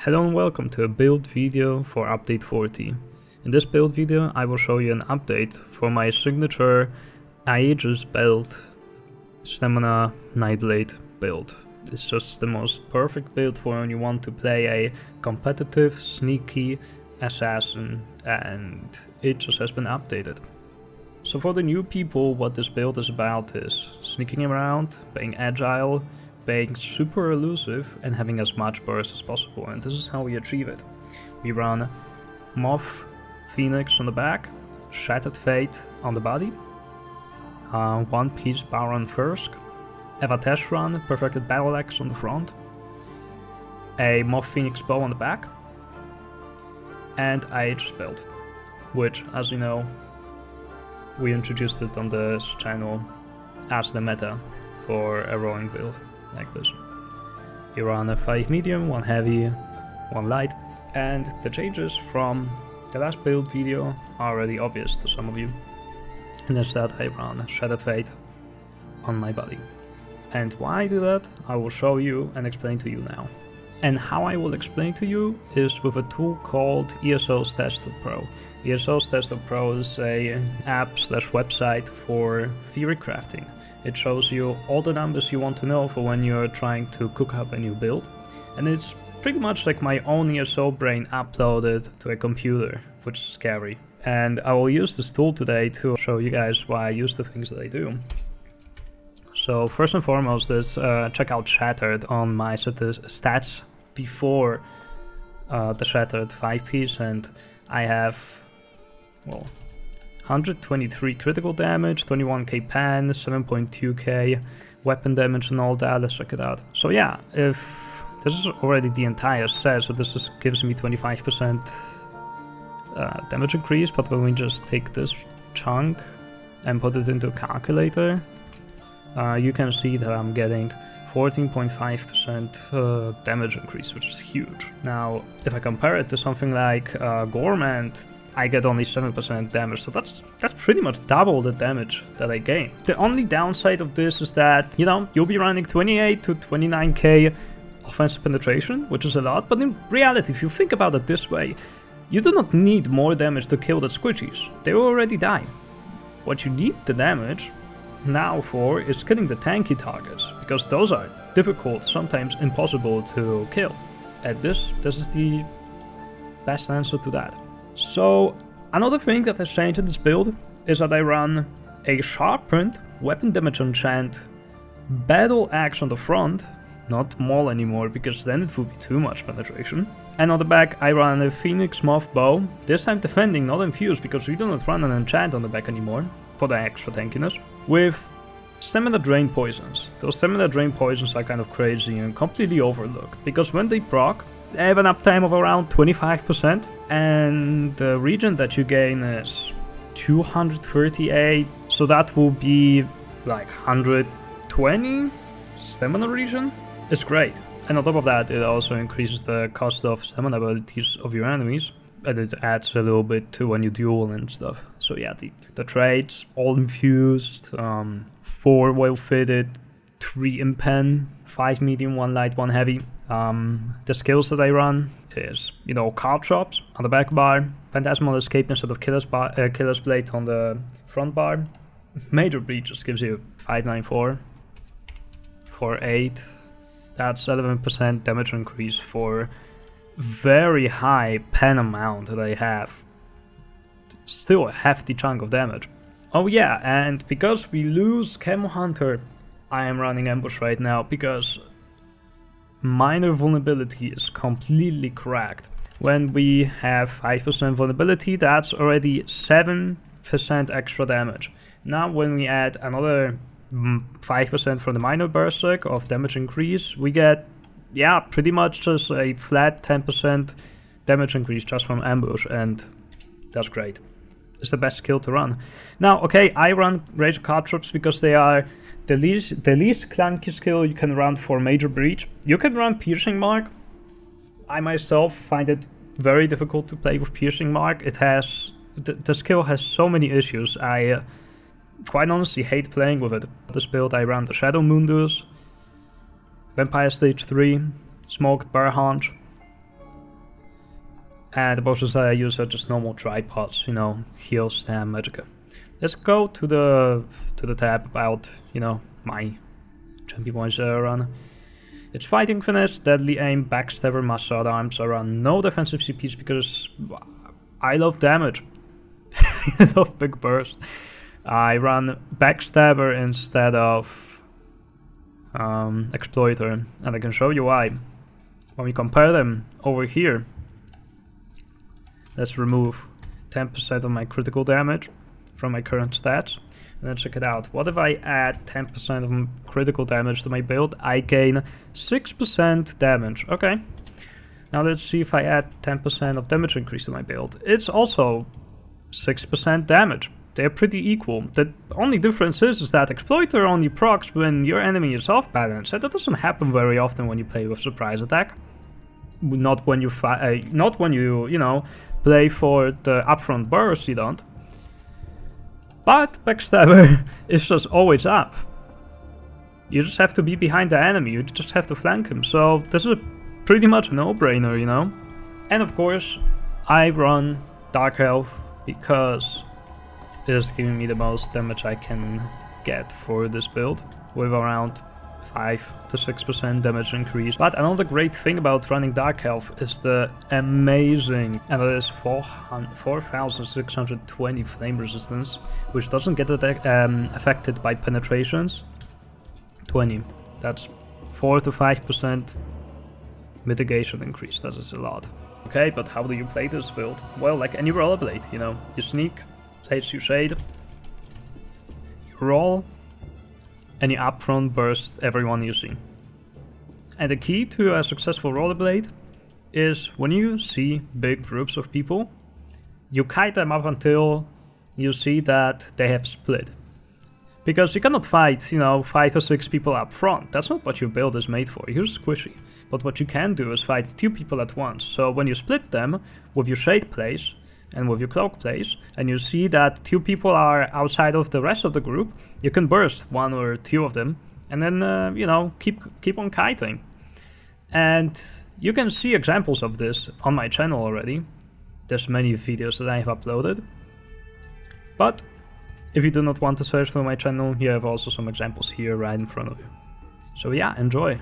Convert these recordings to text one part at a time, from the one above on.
Hello and welcome to a build video for update 40. In this build video I will show you an update for my signature Aegis build, Stamina Nightblade build. It's just the most perfect build for when you want to play a competitive, sneaky assassin, and it just has been updated. So for the new people, what this build is about is sneaking around, being agile, being super elusive, and having as much burst as possible, and this is how we achieve it. We run Moth, Phoenix on the back, Shattered Fate on the body, One Piece Baron Thirsk, a Vateshran, Perfected Battle Axe on the front, a Moth Phoenix Bow on the back, and Aegis build, which, as you know, we introduced it on this channel as the meta for a rolling build like this. You run a 5 medium, 1 heavy, 1 light, and the changes from the last build video are already obvious to some of you. And instead I run Shattered Fate on my body. And why I do that, I will show you and explain to you now. And how I will explain to you is with a tool called ESO-STATS.pro. ESO-STATS.pro is an app/website for Theorycrafting. It shows you all the numbers you want to know for when you're trying to cook up a new build. And it's pretty much like my own ESO brain uploaded to a computer, which is scary. And I will use this tool today to show you guys why I use the things that I do. So first and foremost is check out Shattered on my stats before the Shattered 5-piece, and I have, well, 123 critical damage, 21k pan, 7.2k weapon damage and all that. Let's check it out. So yeah, if this is already the entire set, so this gives me 25% damage increase, but when we just take this chunk and put it into a calculator, you can see that I'm getting 14.5% damage increase, which is huge. Now, if I compare it to something like Gormand, I get only 7% damage, so that's pretty much double the damage that I gain. The only downside of this is that, you know, you'll be running 28 to 29k offensive penetration, which is a lot, but in reality, if you think about it this way, you do not need more damage to kill the squishies. They will already die. What you need the damage now for is killing the tanky targets, because those are difficult, sometimes impossible to kill. And this is the best answer to that. So another thing that has changed in this build is that I run a Sharpened weapon damage enchant battle axe on the front, not maul anymore, because then it would be too much penetration. And on the back I run a Phoenix Moth bow, this time defending, not infused, because we do not run an enchant on the back anymore for the extra tankiness, with stamina drain poisons. Those stamina drain poisons are kind of crazy and completely overlooked, because when they proc, they have an uptime of around 25%, and the regen that you gain is 238, so that will be like 120 stamina regen. It's great. And on top of that, it also increases the cost of stamina abilities of your enemies, and it adds a little bit to when you duel and stuff. So yeah, the traits, all infused, 4 well fitted, 3 impen, 5 medium, 1 light, 1 heavy. The skills that I run is, you know, card chops on the backbar, Phantasmal Escape instead of Killer's Blade on the front bar. Major Breach just gives you 594 for 8. That's 11% damage increase for very high pen amount that I have. Still a hefty chunk of damage. Oh yeah, and because we lose Camo Hunter, I am running Ambush right now, because minor vulnerability is completely cracked. When we have 5% vulnerability, that's already 7% extra damage. Now when we add another 5% from the minor berserk of damage increase, we get, yeah, pretty much just a flat 10% damage increase just from ambush, and that's great. It's the best skill to run. Now, okay, I run Rage Card Traps because they are the least clunky skill you can run for Major Breach. You can run Piercing Mark. I myself find it very difficult to play with Piercing Mark. It has, the skill has so many issues. I quite honestly hate playing with it. This build I ran the Shadow Mundus, Vampire Stage 3, Smoked Bear Haunch, And the potions that I use are just normal tripods, you know, heal, stam, Magicka. Let's go to the tab about, you know, my champion points that I run. It's Fighting, Finesse, Deadly Aim, Backstabber, Massad Arms. I run no defensive CPs because I love damage. I love big burst. I run Backstabber instead of Exploiter, and I can show you why. When we compare them over here, let's remove 10% of my critical damage from my current stats, and then check it out. What if I add 10% of critical damage to my build? I gain 6% damage. Okay. Now let's see if I add 10% of damage increase to my build. It's also 6% damage. They're pretty equal. The only difference is that Exploiter only procs when your enemy is off balance, and that doesn't happen very often when you play with surprise attack. Not when you you know, play for the upfront burst, you don't. But Backstabber is just always up. You just have to be behind the enemy, you just have to flank him. So this is pretty much a no-brainer, you know. And of course, I run Dark Elf because it is giving me the most damage I can get for this build, with around 5 to 6% damage increase. But another great thing about running Dark Elf is the amazing, and it is 4620 flame resistance, which doesn't get affected by penetrations. 20. That's 4 to 5% mitigation increase. That is a lot. Okay, but how do you play this build? Well, like any rollerblade, you know, you sneak, you shade, you roll, and you upfront burst everyone you see. And the key to a successful rollerblade is when you see big groups of people, you kite them up until you see that they have split. Because you cannot fight, you know, 5 or 6 people up front. That's not what your build is made for. You're squishy. But what you can do is fight 2 people at once. So when you split them with your shade plays and with your cloak plays, and you see that 2 people are outside of the rest of the group, you can burst 1 or 2 of them, and then you know, keep on kiting. And you can see examples of this on my channel already. There's many videos that I have uploaded. But if you do not want to search for my channel, you have also some examples here right in front of you. So yeah, enjoy.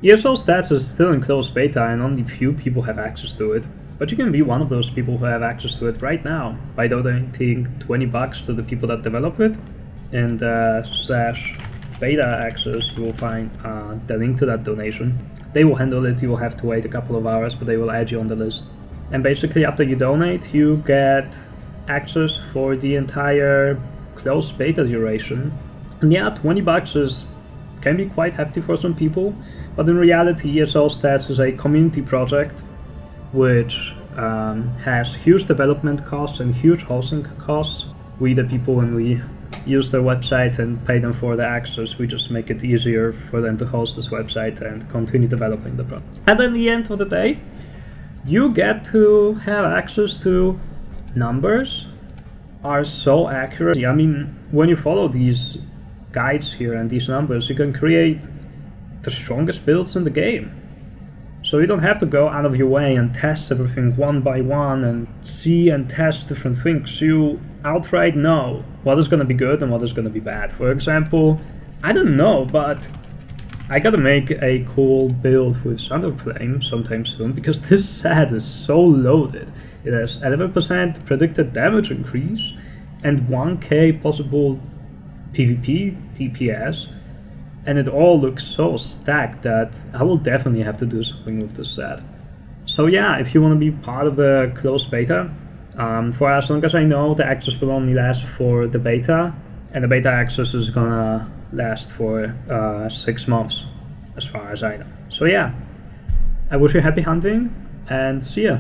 ESO-STATS is still in closed beta and only few people have access to it, but you can be one of those people who have access to it right now by donating $20 to the people that develop it. In the /beta access you will find the link to that donation. They will handle it, you will have to wait a couple of hours, but they will add you on the list. And basically after you donate you get access for the entire closed beta duration. And yeah, $20 can be quite hefty for some people, but in reality ESO-STATS is a community project which has huge development costs and huge hosting costs. We the people, when we use their website and pay them for the access, we just make it easier for them to host this website and continue developing the project. And at the end of the day, you get to have access to numbers are so accurate. I mean, when you follow these guides here and these numbers, you can create the strongest builds in the game. So you don't have to go out of your way and test everything one by one and see and test different things. You outright know what is going to be good and what is going to be bad. For example, I don't know, but I gotta make a cool build with Thunderflame sometime soon, because this set is so loaded. It has 11% predicted damage increase, and 1k possible PvP DPS, and it all looks so stacked that I will definitely have to do something with this set. So yeah, if you want to be part of the closed beta, for as long as I know, the access will only last for the beta, and the beta access is gonna last for 6 months, as far as I know. So yeah, I wish you happy hunting, and see ya!